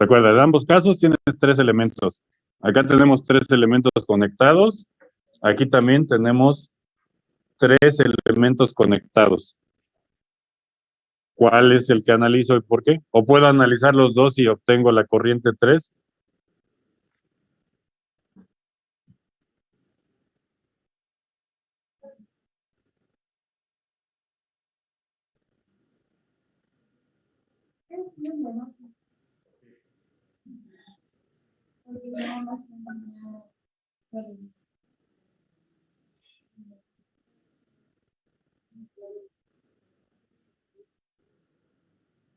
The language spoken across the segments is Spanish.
Recuerda, en ambos casos tienes 3 elementos. Acá tenemos 3 elementos conectados. Aquí también tenemos 3 elementos conectados. ¿Cuál es el que analizo y por qué? ¿O puedo analizar los dos y obtengo la corriente 3?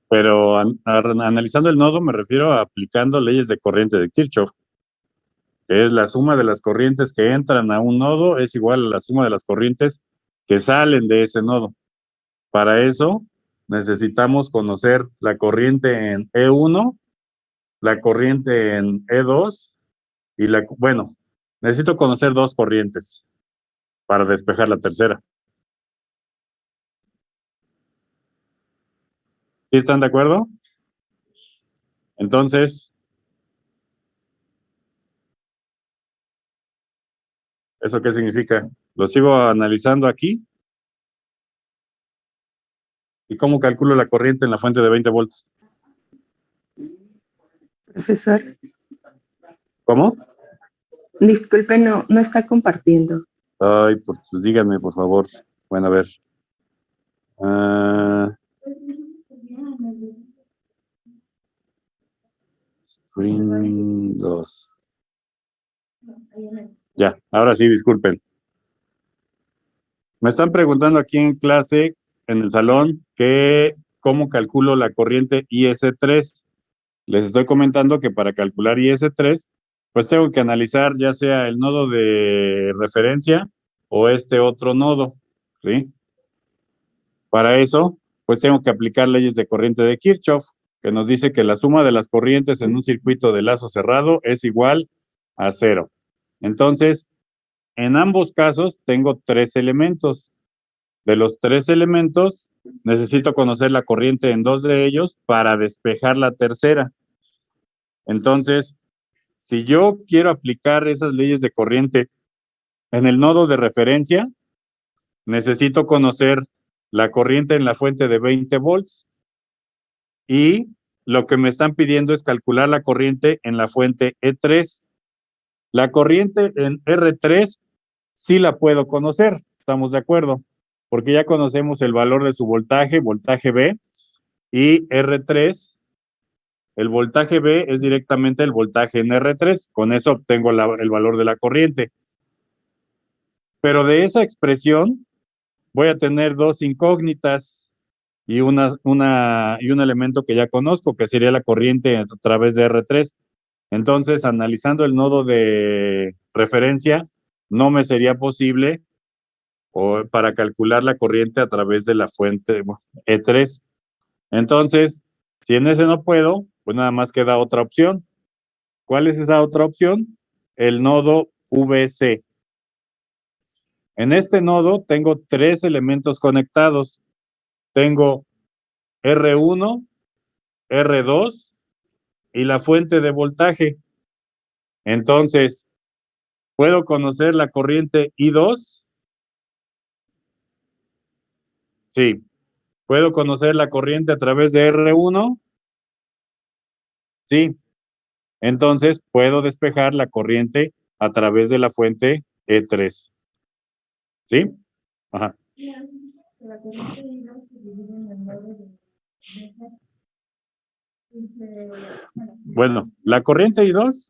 Pero analizando el nodo me refiero a aplicando leyes de corriente de Kirchhoff, que es la suma de las corrientes que entran a un nodo es igual a la suma de las corrientes que salen de ese nodo. Para eso necesitamos conocer la corriente en E1, la corriente en E2 y bueno, necesito conocer 2 corrientes para despejar la tercera. ¿Sí están de acuerdo? Entonces, ¿eso qué significa? Lo sigo analizando aquí. ¿Y cómo calculo la corriente en la fuente de 20 volts? Profesor, ¿Cómo? disculpe, no está compartiendo. Ay, pues díganme, por favor. Bueno, a ver. Screen 2. Ya, ahora sí, disculpen. Me están preguntando aquí en clase, en el salón, cómo calculo la corriente IS3. Les estoy comentando que para calcular IS3, pues tengo que analizar ya sea el nodo de referencia o este otro nodo, ¿sí? Para eso, pues tengo que aplicar leyes de corriente de Kirchhoff, que nos dice que la suma de las corrientes en un circuito de lazo cerrado es igual a 0. Entonces, en ambos casos tengo 3 elementos. De los 3 elementos, necesito conocer la corriente en 2 de ellos para despejar la tercera. Entonces, si yo quiero aplicar esas leyes de corriente en el nodo de referencia, necesito conocer la corriente en la fuente de 20 volts y lo que me están pidiendo es calcular la corriente en la fuente E3. La corriente en R3 sí la puedo conocer, estamos de acuerdo, porque ya conocemos el valor de su voltaje, voltaje B, y R3, el voltaje B es directamente el voltaje en R3, con eso obtengo el valor de la corriente. Pero de esa expresión voy a tener 2 incógnitas y un elemento que ya conozco, que sería la corriente a través de R3. Entonces, analizando el nodo de referencia, no me sería posible para calcular la corriente a través de la fuente E3. Entonces, si en ese no puedo, pues nada más queda otra opción. ¿Cuál es esa otra opción? El nodo VC. En este nodo tengo 3 elementos conectados. Tengo R1, R2 y la fuente de voltaje. Entonces, ¿puedo conocer la corriente I2? Sí. ¿Puedo conocer la corriente a través de R1? Sí. Entonces, puedo despejar la corriente a través de la fuente E3. ¿Sí? Ajá. La corriente I2 se divide en el nodo de... Bueno, la corriente I2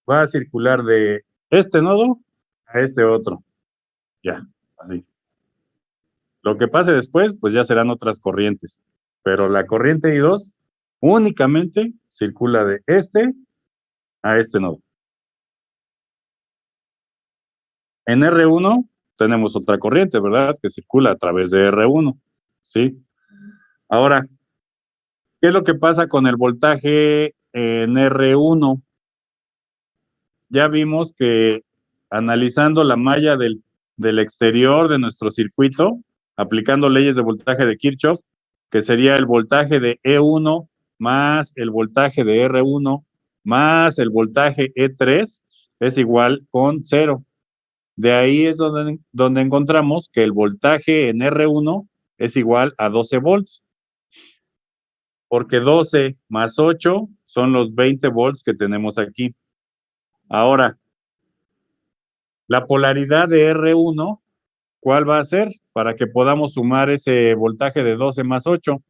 va a circular de este nodo a este otro. Ya, así. Lo que pase después, pues ya serán otras corrientes. Pero la corriente I2 únicamente circula de este a este nodo. En R1 tenemos otra corriente, ¿verdad? Que circula a través de R1, ¿sí? Ahora, ¿qué es lo que pasa con el voltaje en R1? Ya vimos que analizando la malla del exterior de nuestro circuito, aplicando leyes de voltaje de Kirchhoff, que sería el voltaje de E1 más el voltaje de R1 más el voltaje E3 es igual con 0. De ahí es donde encontramos que el voltaje en R1 es igual a 12 volts, porque 12 más 8 son los 20 volts que tenemos aquí. Ahora, la polaridad de R1, ¿cuál va a ser? Para que podamos sumar ese voltaje de 12 más 8,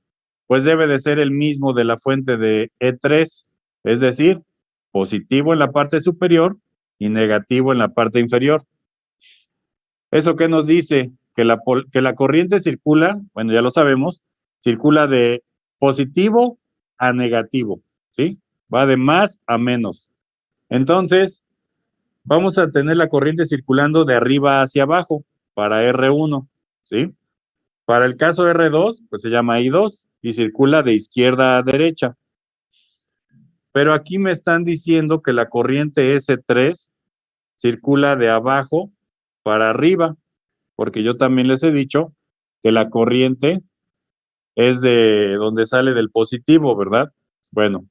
pues debe de ser el mismo de la fuente de E3, es decir, positivo en la parte superior y negativo en la parte inferior. ¿Eso qué nos dice? Que la corriente circula, bueno, ya lo sabemos, circula de positivo a negativo, ¿sí? Va de más a menos. Entonces, vamos a tener la corriente circulando de arriba hacia abajo para R1, ¿sí? Para el caso R2, pues se llama I2 y circula de izquierda a derecha. Pero aquí me están diciendo que la corriente S3 circula de abajo para arriba, porque yo también les he dicho que la corriente es de donde sale del positivo, ¿verdad? Bueno,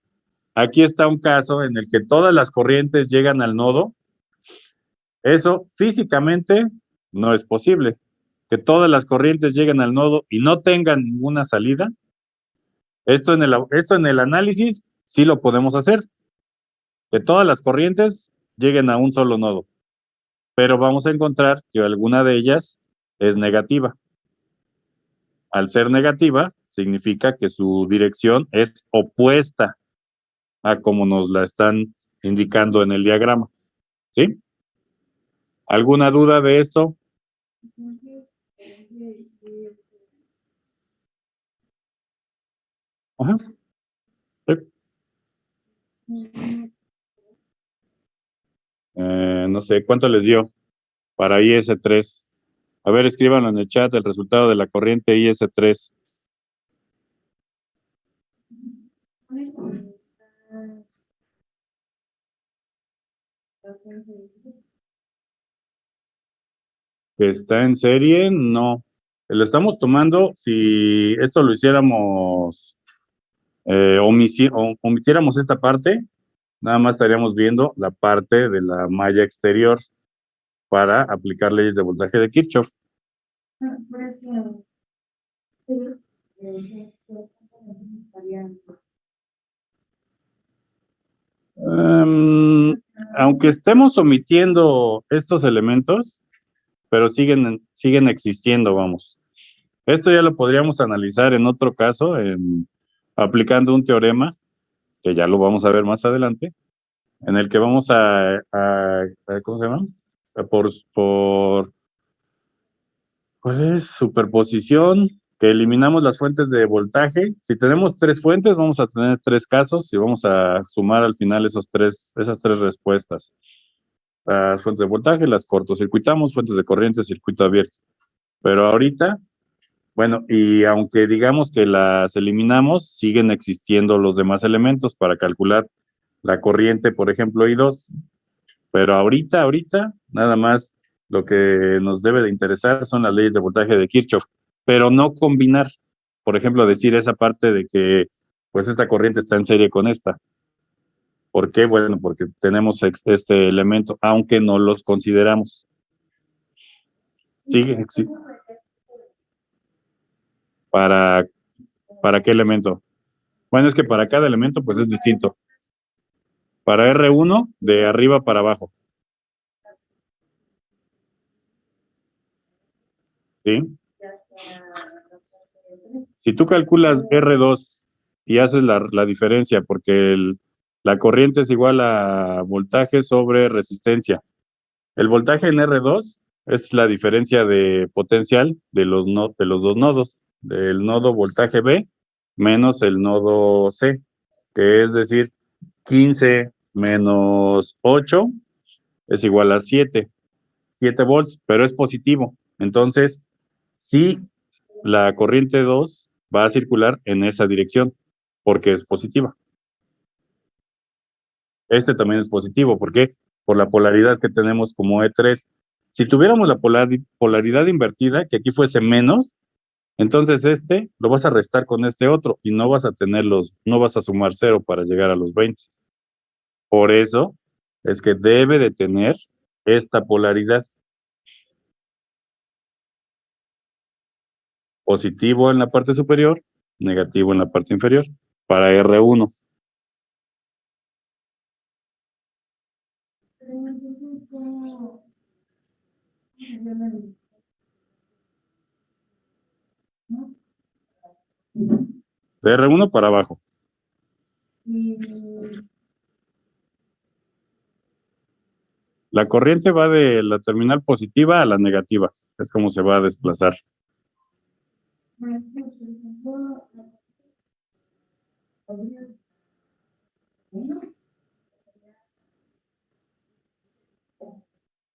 aquí está un caso en el que todas las corrientes llegan al nodo. Eso físicamente no es posible. Que todas las corrientes lleguen al nodo y no tengan ninguna salida. Esto en el análisis sí lo podemos hacer. Que todas las corrientes lleguen a un solo nodo. Pero vamos a encontrar que alguna de ellas es negativa. Al ser negativa, significa que su dirección es opuesta a como nos la están indicando en el diagrama. ¿Sí? ¿Alguna duda de esto? Ajá. Sí. No sé, ¿cuánto les dio para IS3? A ver, escríbanlo en el chat el resultado de la corriente IS3. ¿Que está en serie? No. Lo estamos tomando, si esto lo hiciéramos, omitiéramos esta parte, nada más estaríamos viendo la parte de la malla exterior para aplicar leyes de voltaje de Kirchhoff. Aunque estemos omitiendo estos elementos, pero siguen existiendo, vamos. Esto ya lo podríamos analizar en otro caso, aplicando un teorema, que ya lo vamos a ver más adelante, en el que vamos ¿cómo se llama? ¿Cuál es? Superposición, que eliminamos las fuentes de voltaje. Si tenemos 3 fuentes, vamos a tener 3 casos y vamos a sumar al final esas tres respuestas. Las fuentes de voltaje las cortocircuitamos, fuentes de corriente, circuito abierto. Pero ahorita, bueno, y aunque digamos que las eliminamos, siguen existiendo los demás elementos para calcular la corriente, por ejemplo, I2. Pero ahorita, nada más lo que nos debe de interesar son las leyes de voltaje de Kirchhoff, pero no combinar, por ejemplo, decir esa parte de que pues esta corriente está en serie con esta. ¿Por qué? Bueno, porque tenemos este elemento, aunque no los consideramos. ¿Sigue? Sí. ¿Para qué elemento? Bueno, es que para cada elemento pues es distinto. Para R1, de arriba para abajo. ¿Sí? Si tú calculas R2 y haces la diferencia, porque la corriente es igual a voltaje sobre resistencia. El voltaje en R2 es la diferencia de potencial de los dos nodos, del nodo voltaje B menos el nodo C, que es decir, 15 menos 8 es igual a 7 volts, pero es positivo. Entonces, sí, la corriente 2 va a circular en esa dirección, porque es positiva. Este también es positivo, ¿por qué? Por la polaridad que tenemos como E3. Si tuviéramos la polaridad invertida, que aquí fuese menos, Entonces este lo vas a restar con este otro y no vas a no vas a sumar 0 para llegar a los 20. Por eso es que debe de tener esta polaridad. Positivo en la parte superior, negativo en la parte inferior, para R1. De R1 para abajo. La corriente va de la terminal positiva a la negativa. Es como se va a desplazar.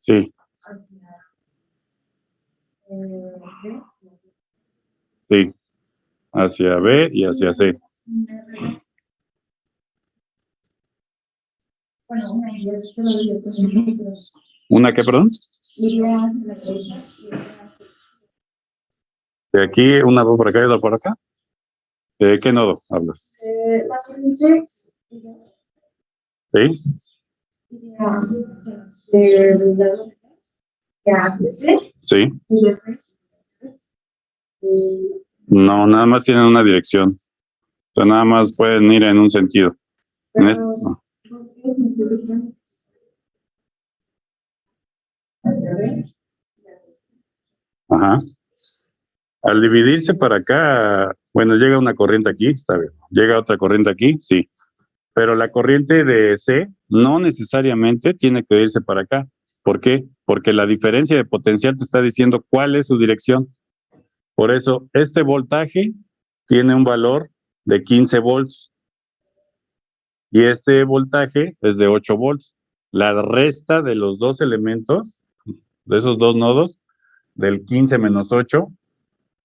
Sí. Sí. Hacia B y hacia C. ¿Una qué, perdón? De aquí, una va por acá y otra por acá. ¿De qué nodo hablas? ¿Sí? Sí. No, nada más tienen una dirección. O sea, nada más pueden ir en un sentido. No. Ajá. Al dividirse para acá, bueno, llega una corriente aquí, está bien. Llega otra corriente aquí, sí. Pero la corriente de C no necesariamente tiene que irse para acá. ¿Por qué? Porque la diferencia de potencial te está diciendo cuál es su dirección. Por eso, este voltaje tiene un valor de 15 volts y este voltaje es de 8 volts. La resta de los dos elementos, de esos dos nodos, del 15 menos 8,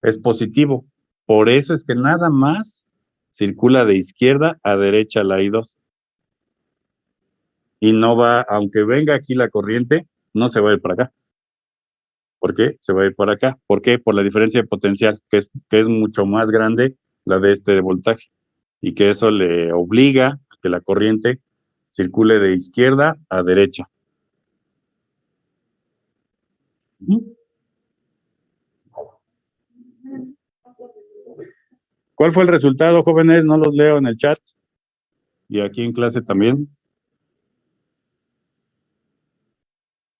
es positivo. Por eso es que nada más circula de izquierda a derecha la I2. Y no va, aunque venga aquí la corriente, no se va a ir para acá. ¿Por qué? Se va a ir para acá. ¿Por qué? Por la diferencia de potencial, que es mucho más grande la de este voltaje. Y que eso le obliga a que la corriente circule de izquierda a derecha. ¿Cuál fue el resultado, jóvenes? No los leo en el chat. Y aquí en clase también.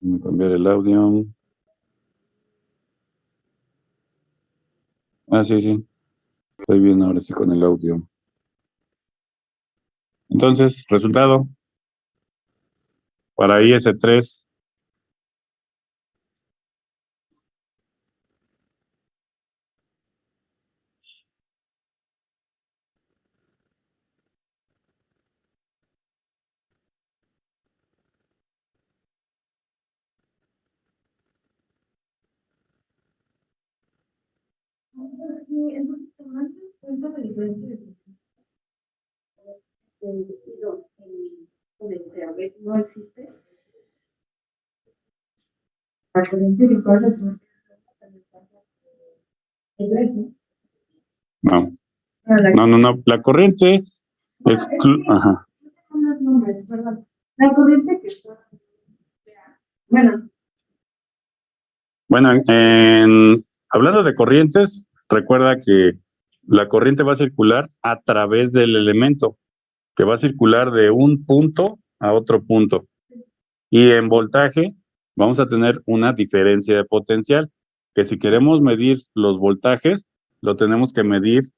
Voy a cambiar el audio. Ah, sí, sí. Estoy bien ahora sí con el audio. Entonces, resultado para IS3. No. No. La corriente Ajá. Bueno, hablando de corrientes, recuerda que la corriente va a circular a través del elemento, que va a circular de un punto a otro punto. Y en voltaje vamos a tener una diferencia de potencial, que si queremos medir los voltajes, lo tenemos que medir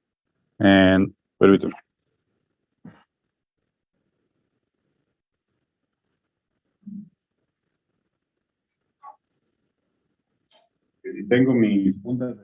en... Permíteme. Si tengo mis puntas.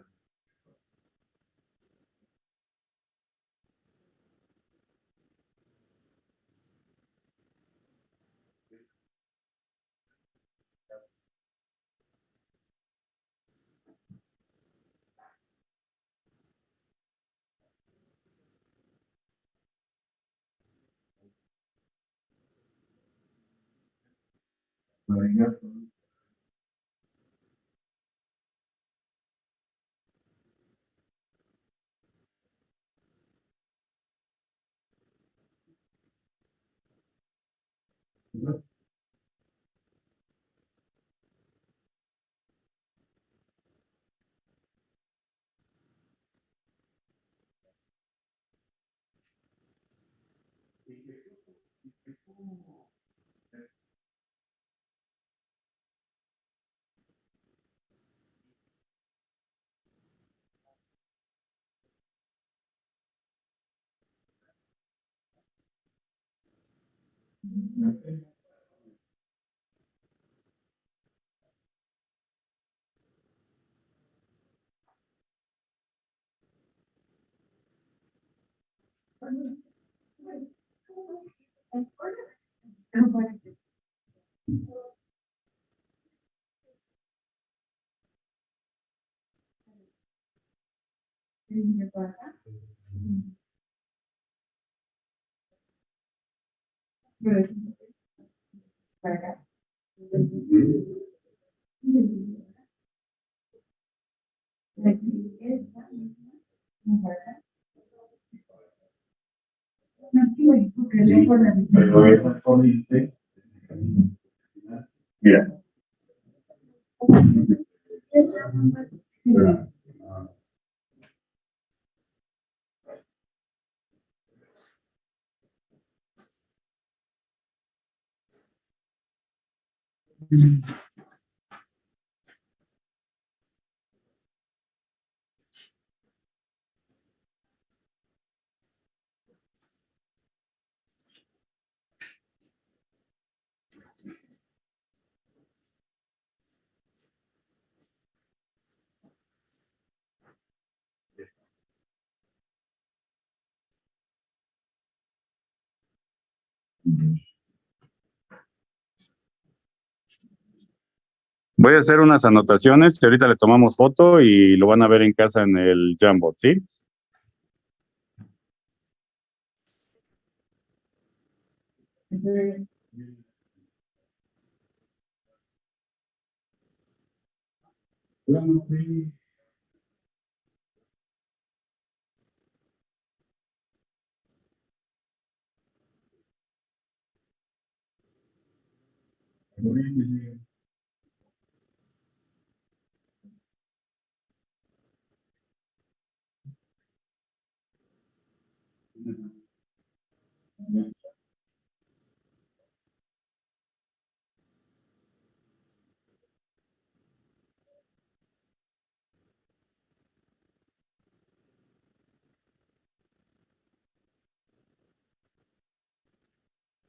Sí, pero esa corriente, mira. Voy a hacer unas anotaciones que ahorita le tomamos foto y lo van a ver en casa en el Jamboard, ¿sí? Sí.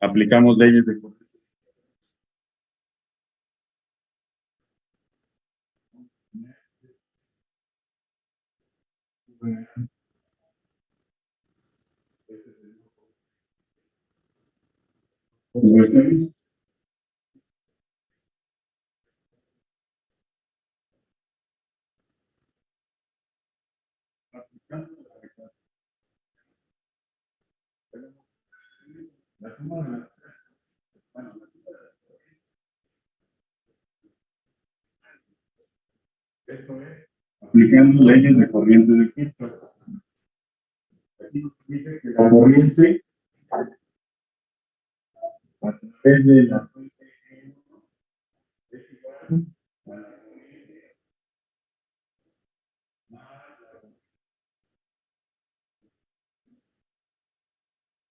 Aplicamos leyes de corriente. Aplicando leyes de corriente de Kirchhoff. Aquí nos dice que la corriente a través de la fuente es igual a la corriente más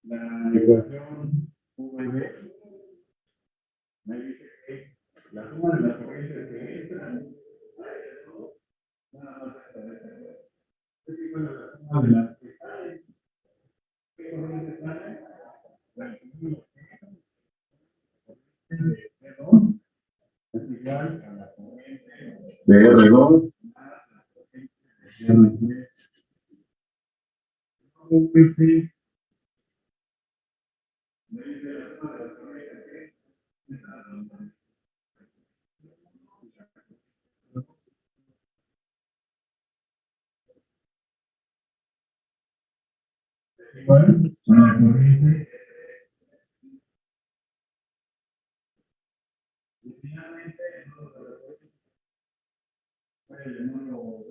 la ecuación VB. Me dice que la suma de las corrientes que entran nada más es igual a la suma de las que salen. ¿Qué corriente sale? La corriente de dos es igual a la corriente de R2 más la corriente de R3. VC me dice la suma de las corrientes que entran. Igual a la corriente. Y finalmente, el número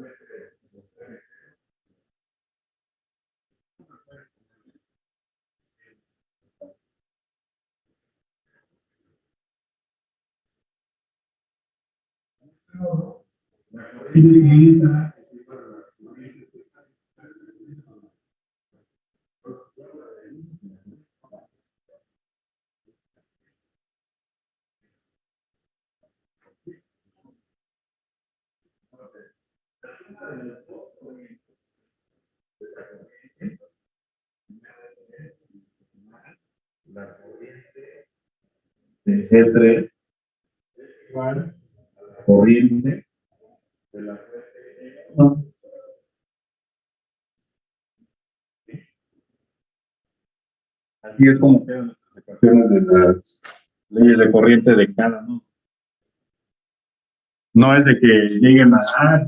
de G3 igual a la corriente de la fuente. No. Así es como quedan las ecuaciones de las leyes de corriente de cada nodo. No es de que lleguen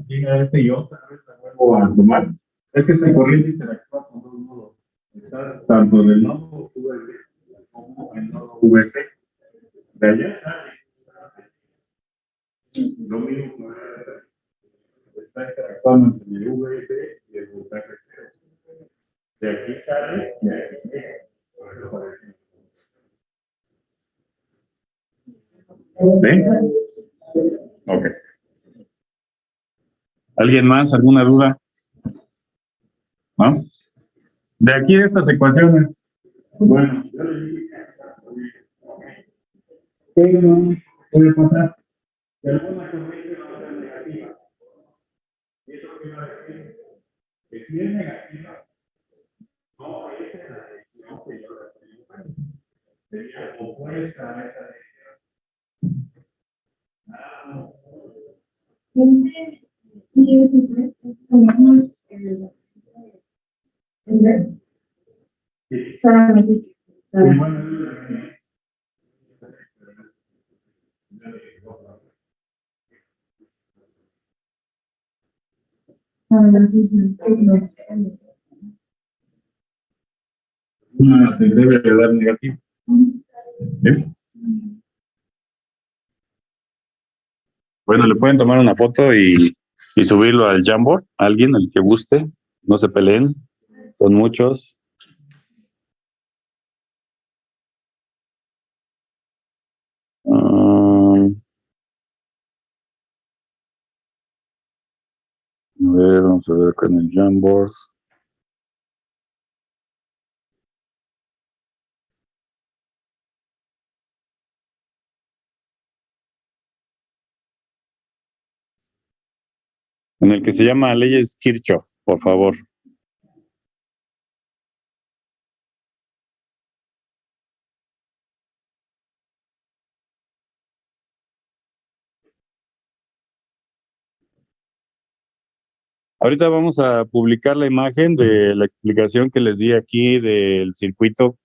si llega este y otra vez la vuelvo a tomar. Es que esta corriente interactúa con dos nodos. Está tanto del nodo VB como el nodo VC. De allá sale. Lo mismo está interactuando entre el VB y el voltaje cero. De aquí sale y aquí llega. ¿Sí? Ok. ¿Alguien más? ¿Alguna duda? ¿No? De aquí de estas ecuaciones. Bueno, yo le dije que no puede pasar. Que alguna corriente va a ser negativa. ¿Y eso qué va a decir? Que si es negativa, no es en la dirección que yo le estoy buscando. Sería opuesta a esa dirección. Y eso es como solamente. Debe de dar negativo. ¿Sí? Bueno, le pueden tomar una foto y subirlo al Jamboard, a alguien, el que guste. No se peleen, son muchos. A ver, vamos a ver acá en el Jamboard. En el que se llama Leyes Kirchhoff, por favor. Ahorita vamos a publicar la imagen de la explicación que les di aquí del circuito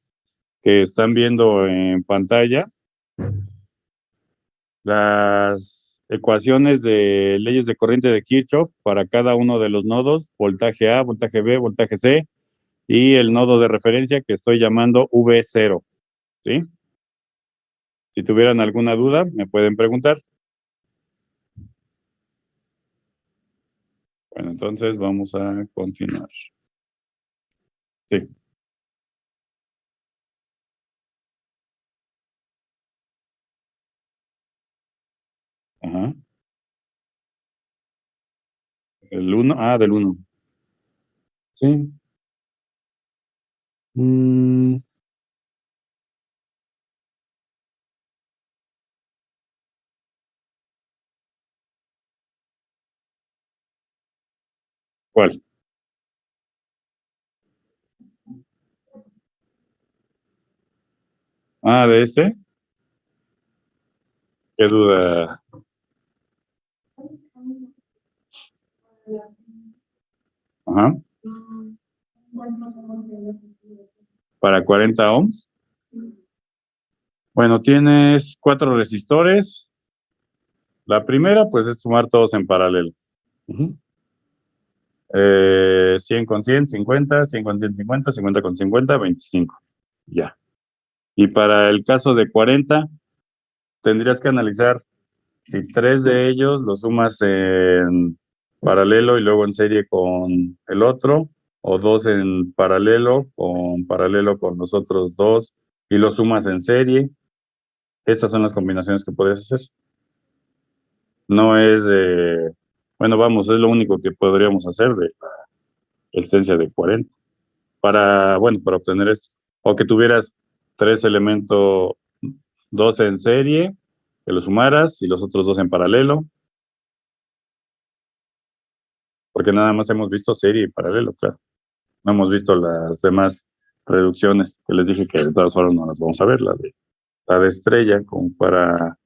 que están viendo en pantalla. Las ecuaciones de leyes de corriente de Kirchhoff para cada uno de los nodos, voltaje A, voltaje B, voltaje C, y el nodo de referencia que estoy llamando V0, ¿sí? Si tuvieran alguna duda, me pueden preguntar. Bueno, entonces vamos a continuar. Sí. Ajá. El 1, del 1. Sí. ¿Cuál? ¿De este? ¿Qué duda? Ajá. Para 40 ohms. Bueno, tienes 4 resistores. La primera, pues, es sumar todos en paralelo. 100 con 100, 50, 100 con 100, 50, 50 con 50, 25. Ya. Y para el caso de 40, tendrías que analizar si 3 de ellos los sumas en paralelo y luego en serie con el otro, o 2 en paralelo con los otros 2 y los sumas en serie. Esas son las combinaciones que puedes hacer. no es de, bueno, vamos, es lo único que podríamos hacer de existencia de 40 para, bueno, para obtener esto. O que tuvieras 3 elementos, 12 en serie, que los sumaras y los otros 2 en paralelo, porque nada más hemos visto serie y paralelo, claro. No hemos visto las demás reducciones que les dije que de todas formas no las vamos a ver, la de estrella, como para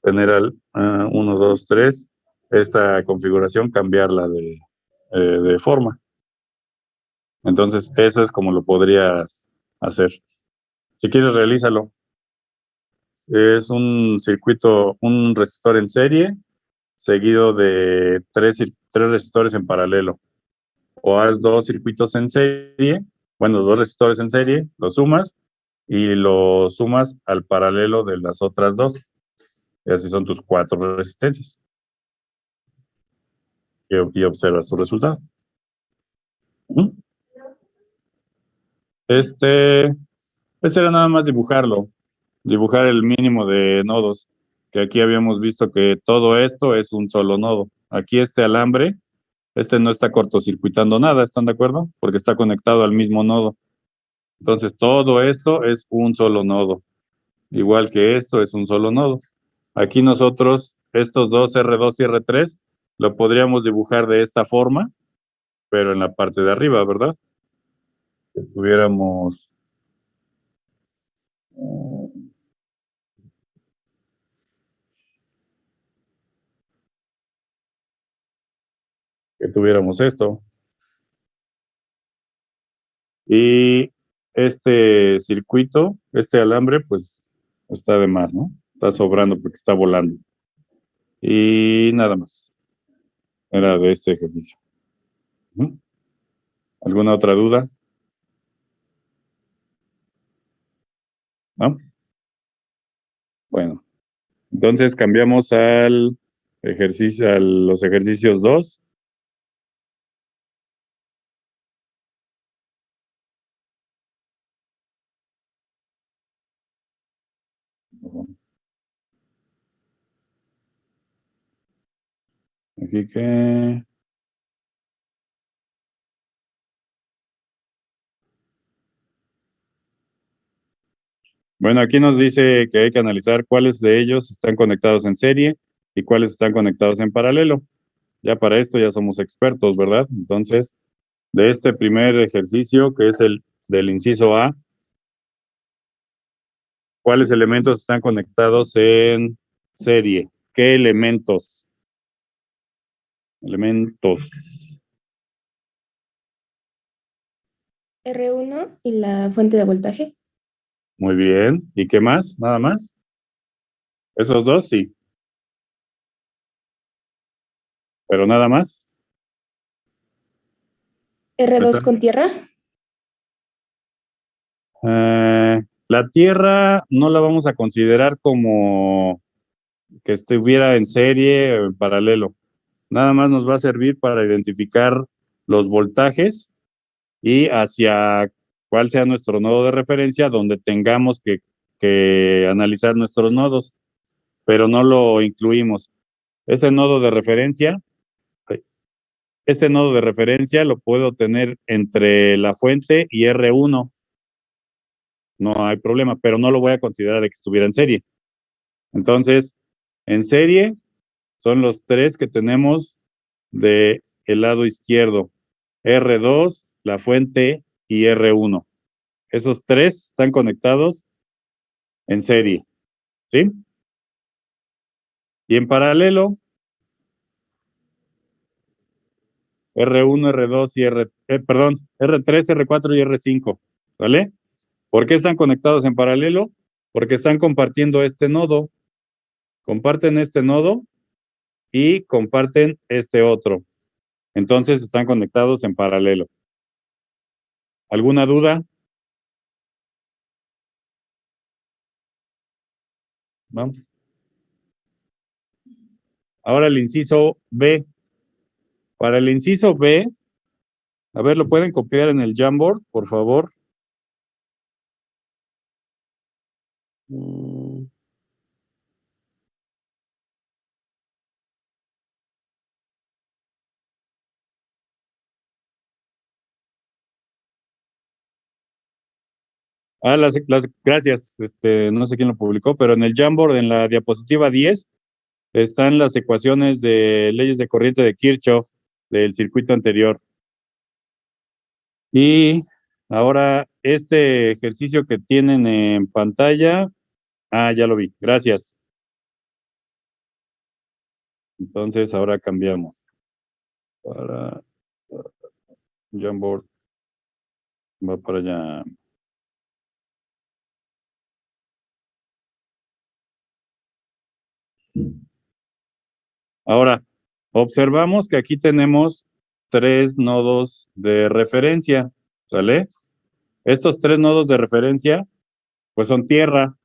tener al 1, 2, 3, esta configuración, cambiarla de forma. Entonces, eso es como lo podrías hacer. Si quieres, realízalo. Es un circuito, un resistor en serie, seguido de tres resistores en paralelo. O haz 2 circuitos en serie, bueno, 2 resistores en serie, los sumas y los sumas al paralelo de las otras 2. Y así son tus 4 resistencias. Y observas tu resultado. Ujú. Este, este era nada más dibujar el mínimo de nodos, que aquí habíamos visto que todo esto es un solo nodo. Aquí este alambre, este no está cortocircuitando nada, ¿están de acuerdo? Porque está conectado al mismo nodo. Entonces todo esto es un solo nodo, igual que esto es un solo nodo. Aquí nosotros, estos dos R2 y R3, lo podríamos dibujar de esta forma, pero en la parte de arriba, ¿verdad? Que tuviéramos esto. Y este circuito, este alambre, pues está de más, ¿no? Está sobrando porque está volando. Y nada más. Era de este ejercicio. ¿Mm? ¿Alguna otra duda? ¿No? Bueno, entonces cambiamos al ejercicio, a los ejercicios 2. Aquí que... Bueno, aquí nos dice que hay que analizar cuáles de ellos están conectados en serie y cuáles están conectados en paralelo. Ya para esto ya somos expertos, ¿verdad? Entonces, de este primer ejercicio, que es el del inciso A, ¿cuáles elementos están conectados en serie? ¿Qué elementos? Elementos. R1 y la fuente de voltaje. Muy bien. ¿Y qué más? ¿Nada más? Esos dos, sí. ¿Pero nada más? R2 con tierra. La Tierra no la vamos a considerar como que estuviera en serie o en paralelo. Nada más nos va a servir para identificar los voltajes y hacia cuál sea nuestro nodo de referencia donde tengamos que analizar nuestros nodos, pero no lo incluimos. Ese nodo de referencia, este nodo de referencia lo puedo tener entre la fuente y R1, no hay problema, pero no lo voy a considerar de que estuviera en serie. Entonces, en serie son los 3 que tenemos del lado izquierdo, R2, la fuente y R1. Esos 3 están conectados en serie, ¿sí? Y en paralelo, R1, R2 y R3, R4 y R5, ¿vale? ¿Por qué están conectados en paralelo? Porque están compartiendo este nodo, comparten este nodo y comparten este otro. Entonces están conectados en paralelo. ¿Alguna duda? ¿No? Ahora el inciso B. Para el inciso B, a ver, ¿lo pueden copiar en el Jamboard, por favor? Gracias. No sé quién lo publicó, pero en el Jamboard, en la diapositiva 10, están las ecuaciones de leyes de corriente de Kirchhoff del circuito anterior. Y ahora este ejercicio que tienen en pantalla, ya lo vi, gracias. Entonces ahora cambiamos para Jamboard, va para allá. Ahora, observamos que aquí tenemos 3 nodos de referencia, ¿sale? Estos 3 nodos de referencia, pues son tierra,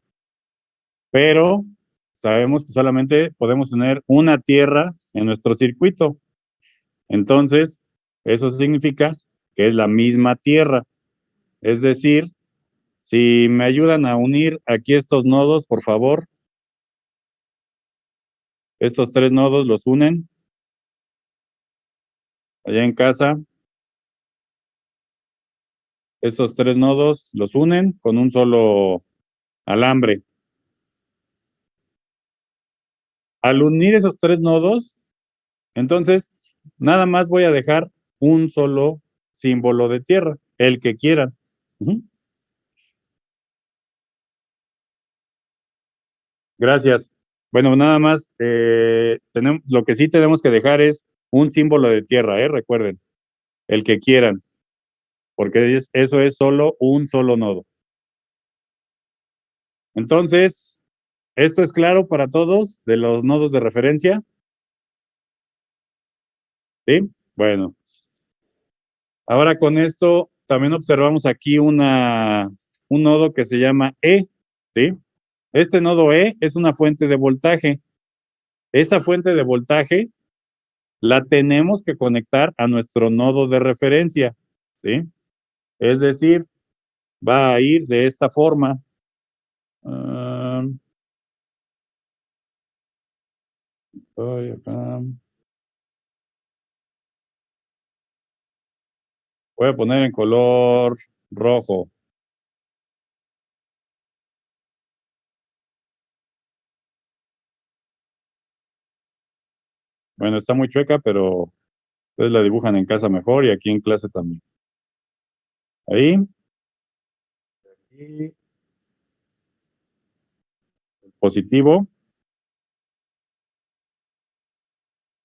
pero sabemos que solamente podemos tener una tierra en nuestro circuito. Entonces, eso significa que es la misma tierra. Es decir, si me ayudan a unir aquí estos nodos, por favor. Estos 3 nodos los unen allá en casa. Estos 3 nodos los unen con un solo alambre. Al unir esos 3 nodos, entonces nada más voy a dejar un solo símbolo de tierra, el que quieran. Gracias. Bueno, nada más, lo que sí tenemos que dejar es un símbolo de tierra, recuerden, el que quieran, porque eso es solo un solo nodo. Entonces, ¿esto es claro para todos de los nodos de referencia? ¿Sí? Bueno. Ahora con esto también observamos aquí un nodo que se llama E, ¿sí? Este nodo E es una fuente de voltaje. Esa fuente de voltaje la tenemos que conectar a nuestro nodo de referencia, ¿sí? Es decir, va a ir de esta forma. Voy a poner en color rojo. Bueno, está muy chueca, pero ustedes la dibujan en casa mejor y aquí en clase también. Ahí. Y positivo,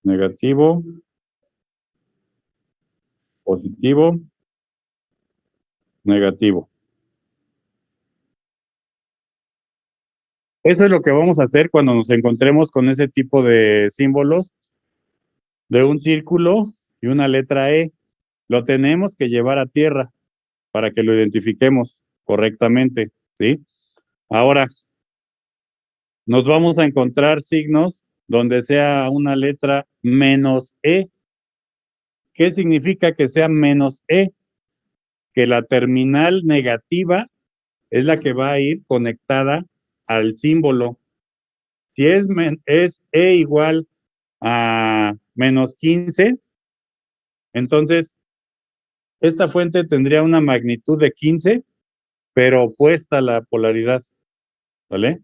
negativo, positivo, negativo. Eso es lo que vamos a hacer cuando nos encontremos con ese tipo de símbolos de un círculo y una letra E. Lo tenemos que llevar a tierra para que lo identifiquemos correctamente, ¿sí? Ahora, nos vamos a encontrar signos donde sea una letra menos E. ¿Qué significa que sea menos E? Que la terminal negativa es la que va a ir conectada al símbolo. Si es E igual a menos 15, entonces esta fuente tendría una magnitud de 15, pero opuesta a la polaridad, ¿vale?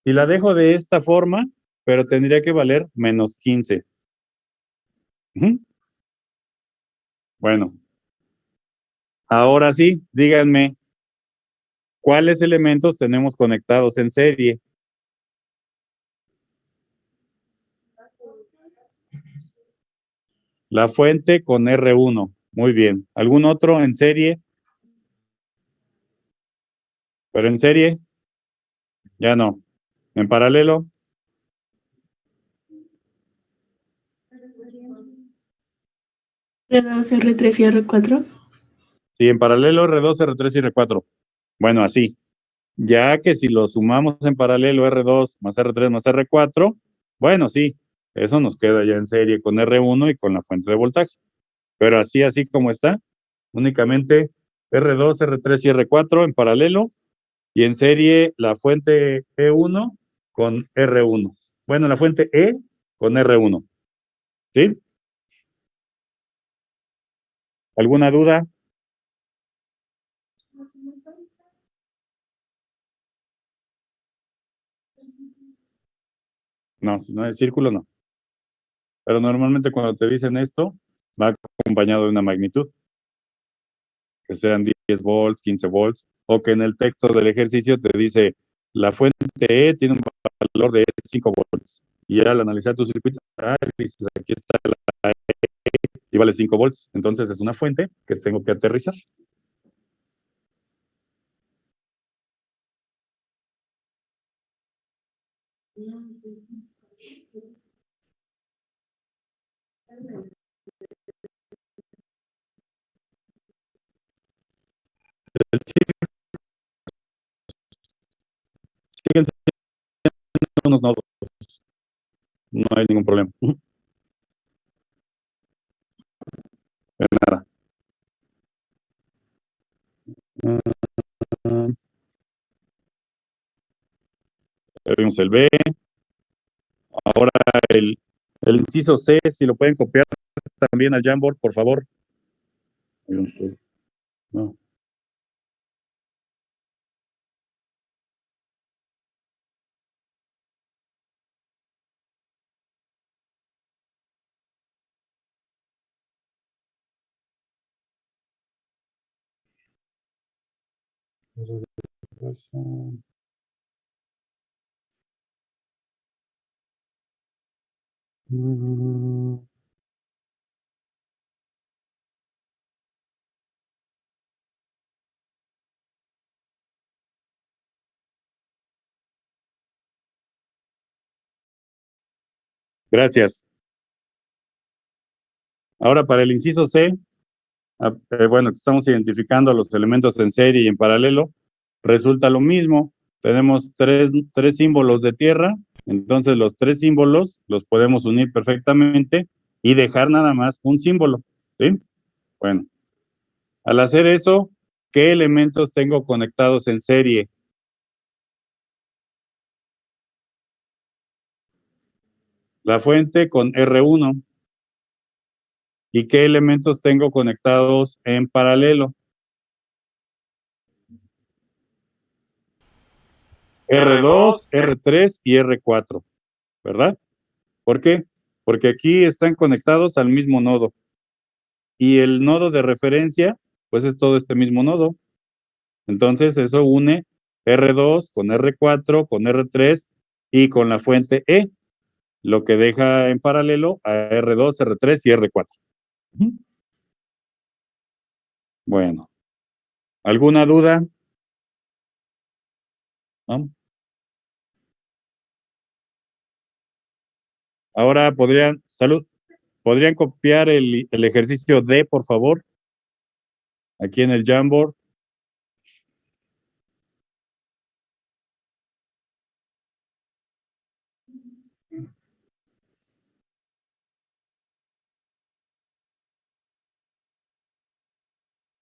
Si la dejo de esta forma, pero tendría que valer menos 15. Bueno, ahora sí, díganme, ¿cuáles elementos tenemos conectados en serie? La fuente con R1. Muy bien. ¿Algún otro en serie? Pero en serie, ya no. En paralelo, R2, R3 y R4. sí, en paralelo R2, R3 y R4. Bueno, así. Ya que si lo sumamos en paralelo R2 más R3 más R4, bueno, sí, eso nos queda ya en serie con R1 y con la fuente de voltaje. Pero así como está, únicamente R2, R3 y R4 en paralelo y en serie la fuente E1 con R1. Bueno, la fuente E con R1. ¿Sí? ¿Alguna duda? No, si no es círculo, no. Pero normalmente cuando te dicen esto, va acompañado de una magnitud, que sean 10 volts, 15 volts, o que en el texto del ejercicio te dice, la fuente E tiene un valor de 5 volts. Y al analizar tu circuito, dices, aquí está la E y vale 5 volts. Entonces es una fuente que tengo que aterrizar. Siguen siendo unos nodos, no hay ningún problema. De nada. Vimos el B. Ahora el inciso C, si lo pueden copiar también al Jamboard, por favor. No. Gracias. Ahora para el inciso C, bueno, estamos identificando los elementos en serie y en paralelo. Resulta lo mismo. Tenemos tres símbolos de tierra, entonces los tres símbolos los podemos unir perfectamente y dejar nada más un símbolo. ¿Sí? Bueno, al hacer eso, ¿qué elementos tengo conectados en serie? La fuente con R1. ¿Y qué elementos tengo conectados en paralelo? R2, R3 y R4, ¿verdad? ¿Por qué? Porque aquí están conectados al mismo nodo. Y el nodo de referencia, pues es todo este mismo nodo. Entonces eso une R2 con R4, con R3 y con la fuente E, lo que deja en paralelo a R2, R3 y R4. Bueno, ¿alguna duda? ¿No? Ahora ¿podrían copiar el ejercicio D, por favor? Aquí en el Jamboard.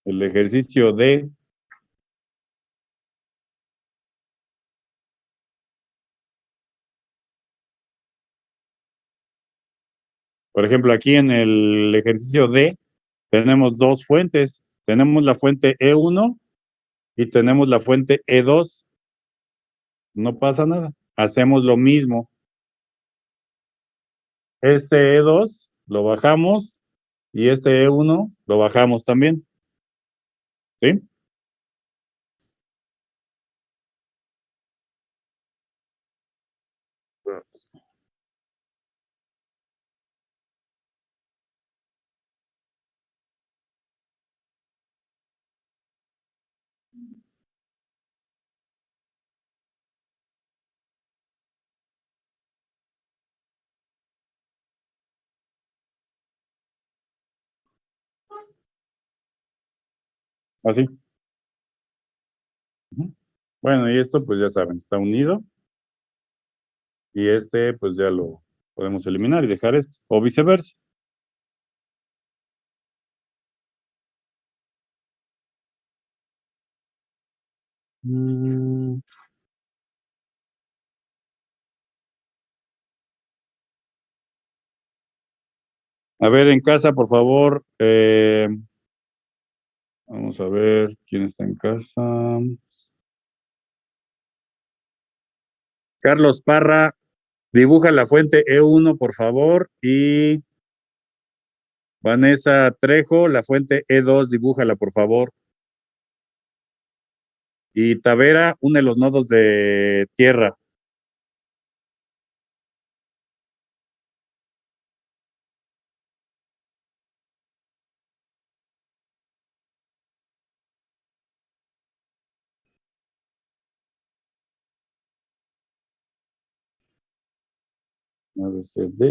El ejercicio D. Por ejemplo, aquí en el ejercicio D tenemos dos fuentes. Tenemos la fuente E1 y tenemos la fuente E2. No pasa nada. Hacemos lo mismo. Este E2 lo bajamos y este E1 lo bajamos también. ¿Sí? Así. Ujú. Bueno, y esto pues ya saben, está unido y este pues ya lo podemos eliminar y dejar este, o viceversa. A ver, en casa, por favor, vamos a ver quién está en casa. Carlos Parra, Dibuja la fuente E1, por favor, y Vanessa Trejo, la fuente E2, dibújala, por favor. Y Tavera, une los nodos de tierra. ABCD.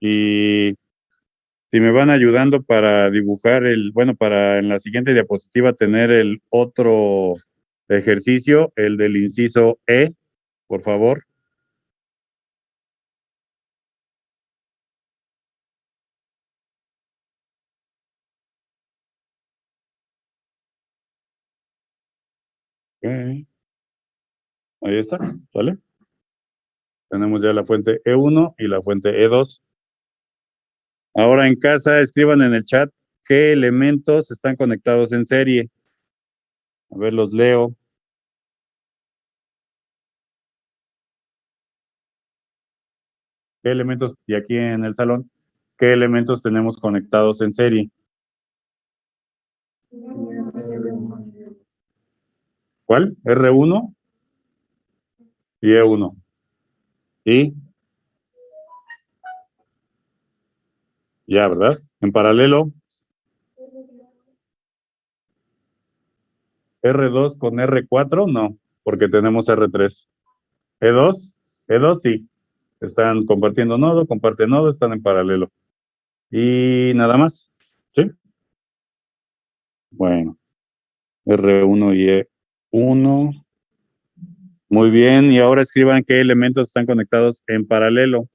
Y si me van ayudando para dibujar para en la siguiente diapositiva tener el otro ejercicio, el del inciso E, por favor. Ok. Ahí está, ¿vale? Tenemos ya la fuente E1 y la fuente E2. Ahora en casa escriban en el chat qué elementos están conectados en serie. A ver, los leo. ¿Qué elementos, y aquí en el salón, qué elementos tenemos conectados en serie? ¿Cuál? R1 y E1. ¿Y? Ya, ¿verdad? En paralelo, R2 con R4, no, porque tenemos R3. E2, E2 sí. Están compartiendo nodo, comparten nodo, están en paralelo. Y nada más. ¿Sí? Bueno, R1 y E1. Muy bien, y ahora escriban qué elementos están conectados en paralelo.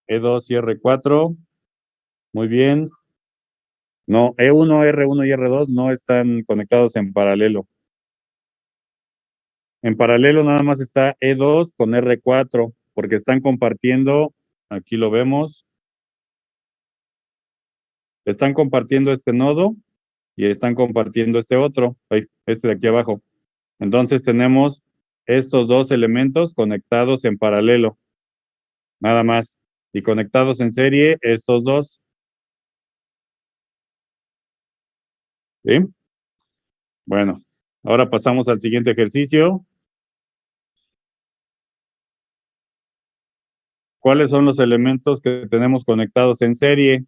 E2 y R4. Muy bien. No, E1, R1 y R2 no están conectados en paralelo. En paralelo nada más está E2 con R4, porque están compartiendo, aquí lo vemos, están compartiendo este nodo y están compartiendo este otro, este de aquí abajo. Entonces tenemos estos dos elementos conectados en paralelo, nada más. Y conectados en serie, estos dos. ¿Sí? Bueno, ahora pasamos al siguiente ejercicio. ¿Cuáles son los elementos que tenemos conectados en serie?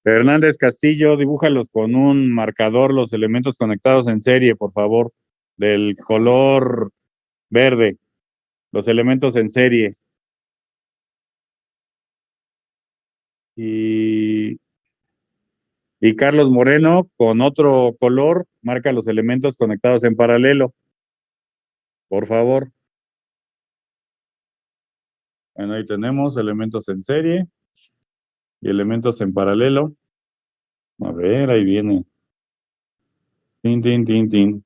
Hernández Castillo, dibújalos con un marcador, los elementos conectados en serie, por favor, del color verde, los elementos en serie. Y, y Carlos Moreno, con otro color, marca los elementos conectados en paralelo, por favor. Bueno, ahí tenemos elementos en serie y elementos en paralelo. A ver, ahí viene. Tin, tin, tin, tin.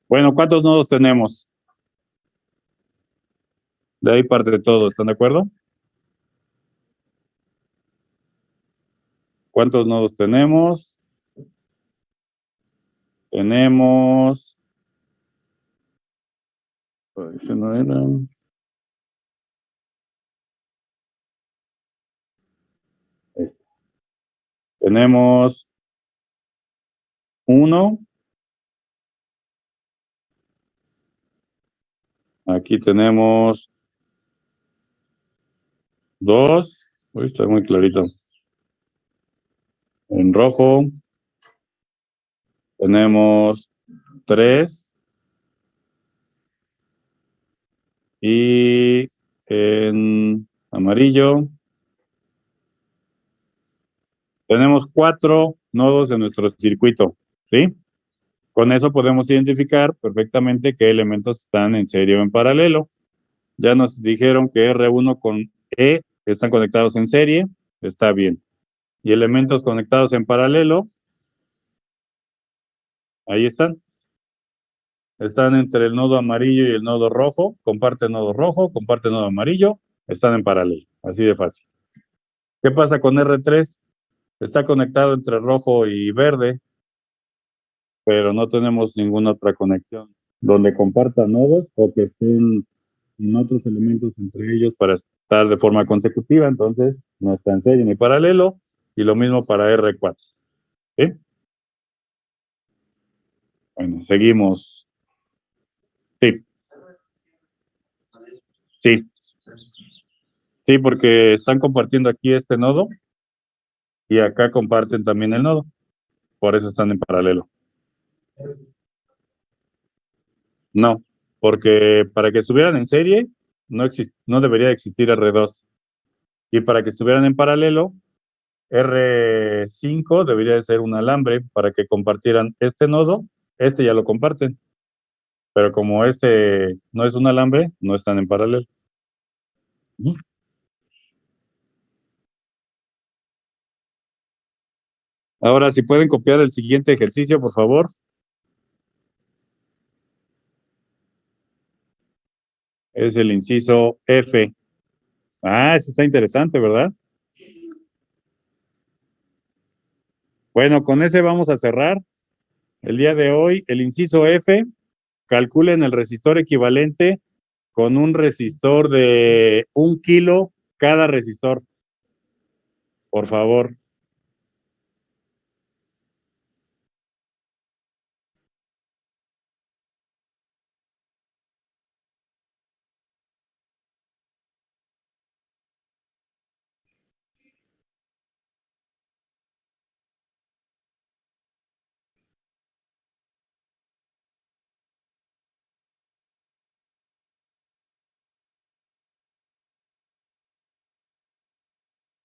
Bueno, ¿cuántos nodos tenemos? De ahí parte de todo, ¿están de acuerdo? ¿Cuántos nodos tenemos? Tenemos... Ese no era. Tenemos 1. Aquí tenemos 2. Uy, está muy clarito. En rojo tenemos 3. Y en amarillo tenemos 4 nodos en nuestro circuito. ¿Sí? Con eso podemos identificar perfectamente qué elementos están en serie o en paralelo. Ya nos dijeron que R1 con E están conectados en serie, está bien. Y elementos conectados en paralelo, ahí están. Están entre el nodo amarillo y el nodo rojo, comparten nodo rojo, comparten nodo amarillo, están en paralelo, así de fácil. ¿Qué pasa con R3? Está conectado entre rojo y verde, pero no tenemos ninguna otra conexión donde compartan nodos o que estén en otros elementos entre ellos para estar de forma consecutiva, entonces no está en serie ni paralelo, y lo mismo para R4. ¿Sí? Bueno, seguimos. Sí, sí, sí, porque están compartiendo aquí este nodo y acá comparten también el nodo, por eso están en paralelo. No, porque para que estuvieran en serie no debería existir R2, y para que estuvieran en paralelo, R5 debería de ser un alambre para que compartieran este nodo, este ya lo comparten, pero como este no es un alambre, no están en paralelo. Ahora, si pueden copiar el siguiente ejercicio, por favor. Es el inciso F. Ah, eso está interesante, ¿verdad? Bueno, con ese vamos a cerrar el día de hoy. El inciso F, calculen el resistor equivalente con un resistor de 1 kilo cada resistor. Por favor.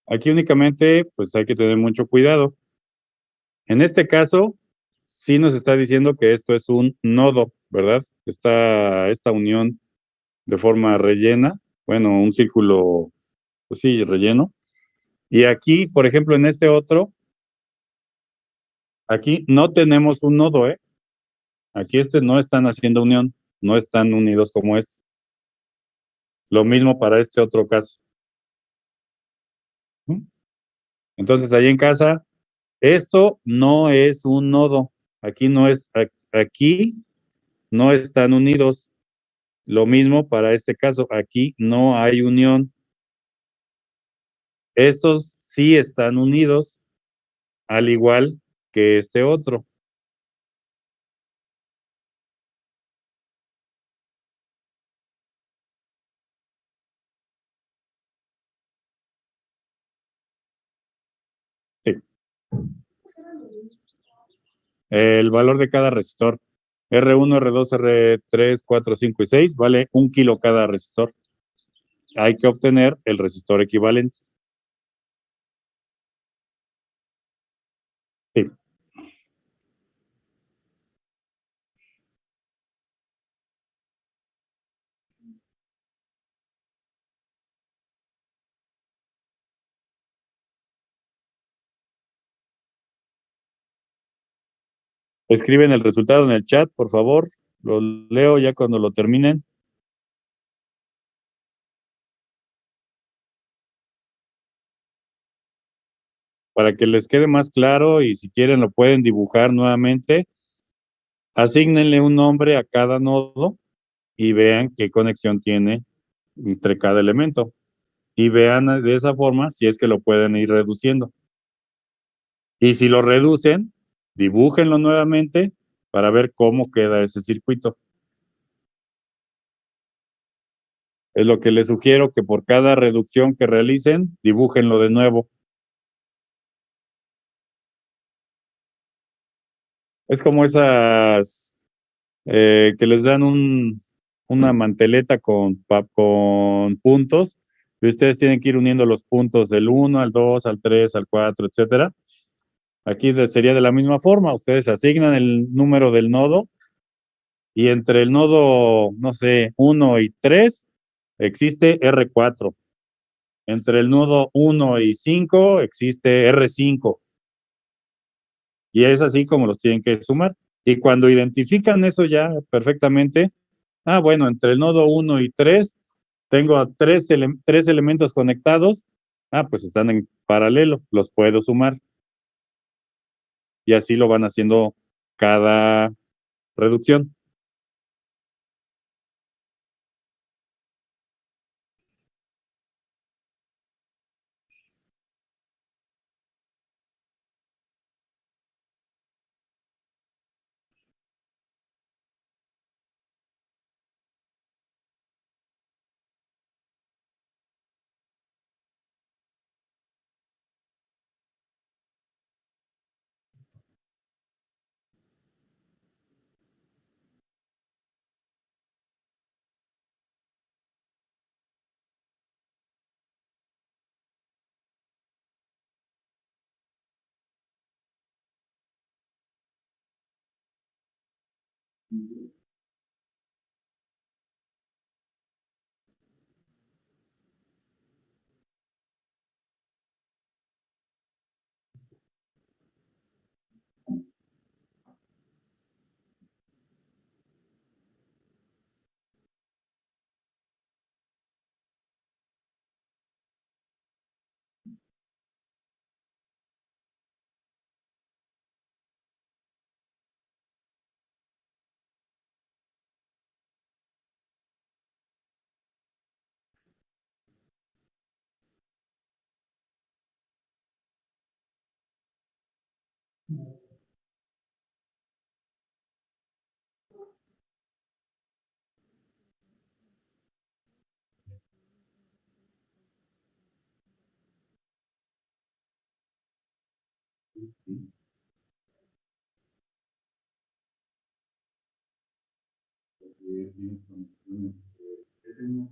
Aquí únicamente, pues hay que tener mucho cuidado. En este caso, sí nos está diciendo que esto es un nodo, ¿verdad? Está esta unión de forma rellena, bueno, un círculo, pues sí, relleno. Y aquí, por ejemplo, en este otro, aquí no tenemos un nodo, ¿eh? Aquí no están haciendo unión, no están unidos como este. Lo mismo para este otro caso. Entonces, ahí en casa, esto no es un nodo. Aquí no están unidos. Lo mismo para este caso, aquí no hay unión. Estos sí están unidos, al igual que este otro. Sí. El valor de cada resistor. R1, R2, R3, 4, 5 y 6 vale 1 kilo cada resistor. Hay que obtener el resistor equivalente. Sí. Escriben el resultado en el chat, por favor. Lo leo ya cuando lo terminen. Para que les quede más claro y si quieren lo pueden dibujar nuevamente. Asígnenle un nombre a cada nodo y vean qué conexión tiene entre cada elemento. Y vean de esa forma si es que lo pueden ir reduciendo. Y si lo reducen, dibújenlo nuevamente para ver cómo queda ese circuito. Es lo que les sugiero, que por cada reducción que realicen, dibújenlo de nuevo. Es como esas que les dan una manteleta con puntos, y ustedes tienen que ir uniendo los puntos del 1 al 2, al 3, al 4, etcétera. Aquí sería de la misma forma, ustedes asignan el número del nodo y entre el nodo, no sé, 1 y 3 existe R4. Entre el nodo 1 y 5 existe R5. Y es así como los tienen que sumar. Y cuando identifican eso ya perfectamente, bueno, entre el nodo 1 y 3 tengo a tres elementos conectados. Pues están en paralelo, los puedo sumar. Y así lo van haciendo cada reducción.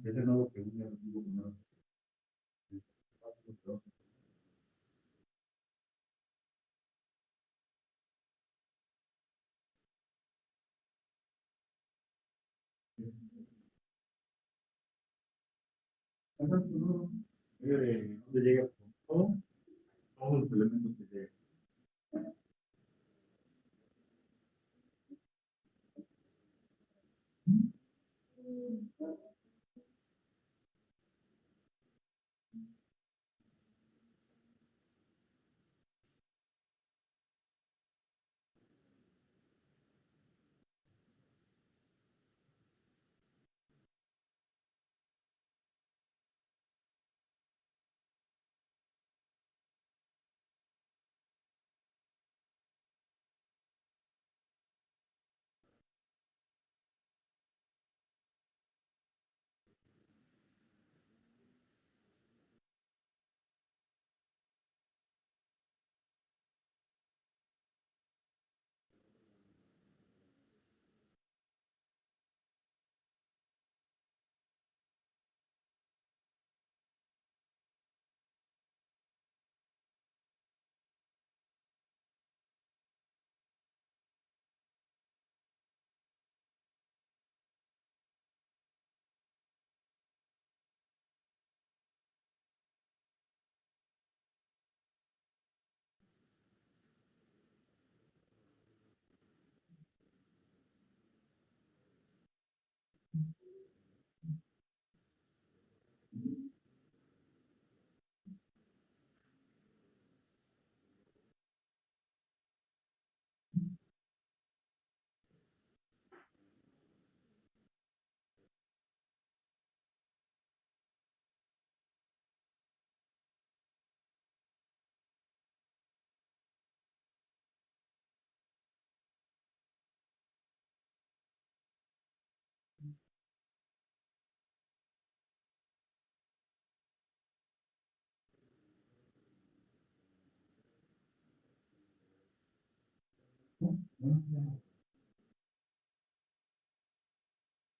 Ese nodo que llega con todos los elementos que llegan.